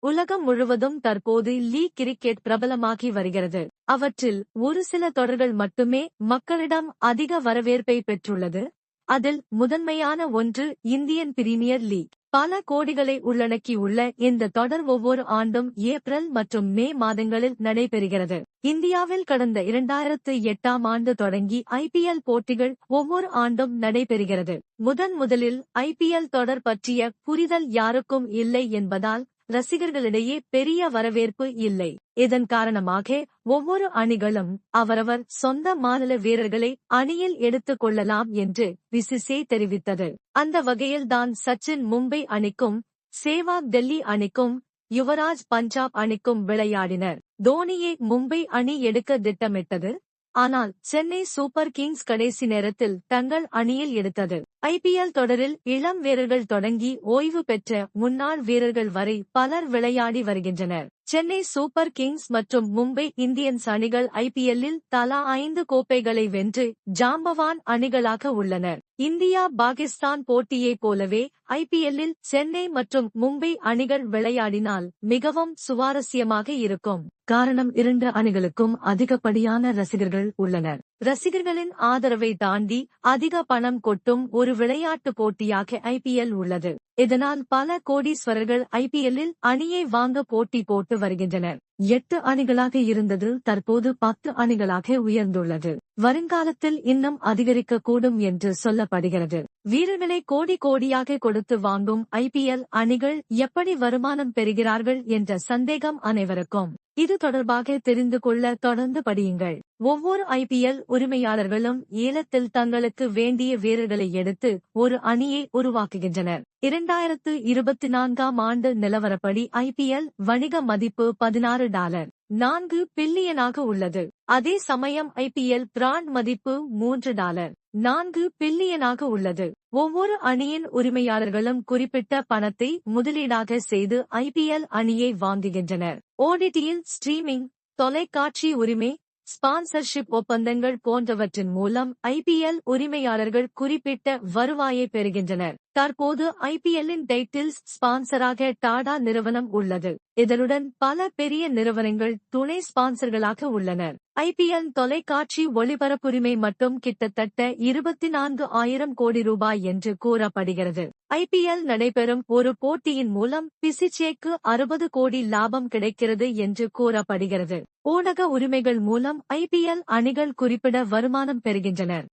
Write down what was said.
உலகம் முழுவதும் தற்போது லீக் கிரிக்கெட் பிரபலமாகி வருகிறது. அவற்றில் ஒரு சில தொடர்கள் மட்டுமே மக்களிடம் அதிக வரவேற்பை பெற்றுள்ளது. அதில் முதன்மையான ஒன்று இந்தியன் பிரீமியர் லீக். பல கோடிகளை உள்ளடக்கியுள்ள இந்த தொடர் ஒவ்வொரு ஆண்டும் ஏப்ரல் மற்றும் மே மாதங்களில் நடைபெறுகிறது. இந்தியாவில் கடந்த 2008ஆம் ஆண்டு தொடங்கி IPL போட்டிகள் ஒவ்வொரு ஆண்டும் நடைபெறுகிறது. முதலில் IPL தொடர் பற்றிய புரிதல் யாருக்கும் இல்லை என்பதால் ரசிகர்களிடையே பெரிய வரவேற்பு இல்லை. இதன் காரணமாக ஒவ்வொரு அணிகளும் அவரவர் சொந்த மாநில வீரர்களை அணியில் எடுத்துக் கொள்ளலாம் என்று BCCI தெரிவித்தது. அந்த வகையில்தான் சச்சின் மும்பை அணிக்கும், சேவாக் டெல்லி அணிக்கும், யுவராஜ் பஞ்சாப் அணிக்கும் விளையாடினர். தோனியை மும்பை அணி எடுக்க திட்டமிட்டது. ஆனால் சென்னை சூப்பர் கிங்ஸ் கடைசி நேரத்தில் தங்கள் அணியில் எடுத்தது. IPL தொடரில் இளம் வீரர்கள் தொடங்கி ஓய்வு பெற்ற முன்னாள் வீரர்கள் வரை பலர் விளையாடி வருகின்றனர். சென்னை சூப்பர் கிங்ஸ் மற்றும் மும்பை இந்தியன்ஸ் அணிகள் IPLல் தலா 5 கோப்பைகளை வென்று ஜாம்பவான் அணிகளாக உள்ளனர். இந்தியா பாகிஸ்தான் போட்டியைப் போலவே IPLல் சென்னை மற்றும் மும்பை அணிகள் விளையாடினால் மிகவும் சுவாரஸ்யமாக இருக்கும். காரணம், 2 அணிகளுக்கும் அதிகப்படியான ரசிகர்கள் உள்ளனர். ரசிகர்களின் ஆதரவை தாண்டி அதிக பணம் கொட்டும் ஒரு விளையாட்டு போட்டியாக IPL உள்ளது. இதனால் பல கோடீஸ்வரர்கள் IPLல் அணியை வாங்க போட்டி போட்டு வருகின்றனர். 8 அணிகளாக இருந்தது தற்போது 10 அணிகளாக உயர்ந்துள்ளது. வருங்காலத்தில் இன்னும் அதிகரிக்கக்கூடும் என்று சொல்லப்படுகிறது. வீரர்களை கோடியாக கொடுத்து வாங்கும் IPL அணிகள் எப்படி வருமானம் பெறுகிறார்கள் என்ற சந்தேகம் அனைவருக்கும். இது தொடர்பாக தெரிந்து கொள்ள தொடர்ந்து படியுங்கள். ஒவ்வொரு IPL உரிமையாளர்களும் ஏலத்தில் தங்களுக்கு வேண்டிய வீரர்களை எடுத்து ஒரு அணியை உருவாக்குகின்றனர். 2024ஆம் ஆண்டு நிலவரப்படி IPL வணிக மதிப்பு $16.4 பில்லியனாக உள்ளது. அதே சமயம் IPL பிராண்ட் மதிப்பு $3.4 பில்லியனாக உள்ளது. ஒவ்வொரு அணியின் உரிமையாளர்களும் குறிப்பிட்ட பணத்தை முதலீடாக செய்து IPL அணியை வாங்குகின்றனர். OTTயில் ஸ்ட்ரீமிங், தொலைக்காட்சி உரிமை, ஸ்பான்சர்ஷிப் ஒப்பந்தங்கள் போன்றவற்றின் மூலம் IPL உரிமையாளர்கள் குறிப்பிட்ட வருவாயை பெறுகின்றனர். தற்போது IPLன் டைட்டில்ஸ் ஸ்பான்சராக டாடா நிறுவனம் உள்ளது. இதனுடன் பல பெரிய நிறுவனங்கள் துணை ஸ்பான்சர்களாக உள்ளனர். IPL தொலைக்காட்சி ஒளிபரப்புரிமை மட்டும் கிட்டத்தட்ட 24,000 கோடி ரூபாய் என்று கூறப்படுகிறது. IPL நடைபெறும் ஒரு போட்டியின் மூலம் BCCIக்கு 60 கோடி லாபம் கிடைக்கிறது என்று கூறப்படுகிறது. ஊடக உரிமைகள் மூலம் IPL அணிகள் குறிப்பிட வருமானம் பெறுகின்றனர்.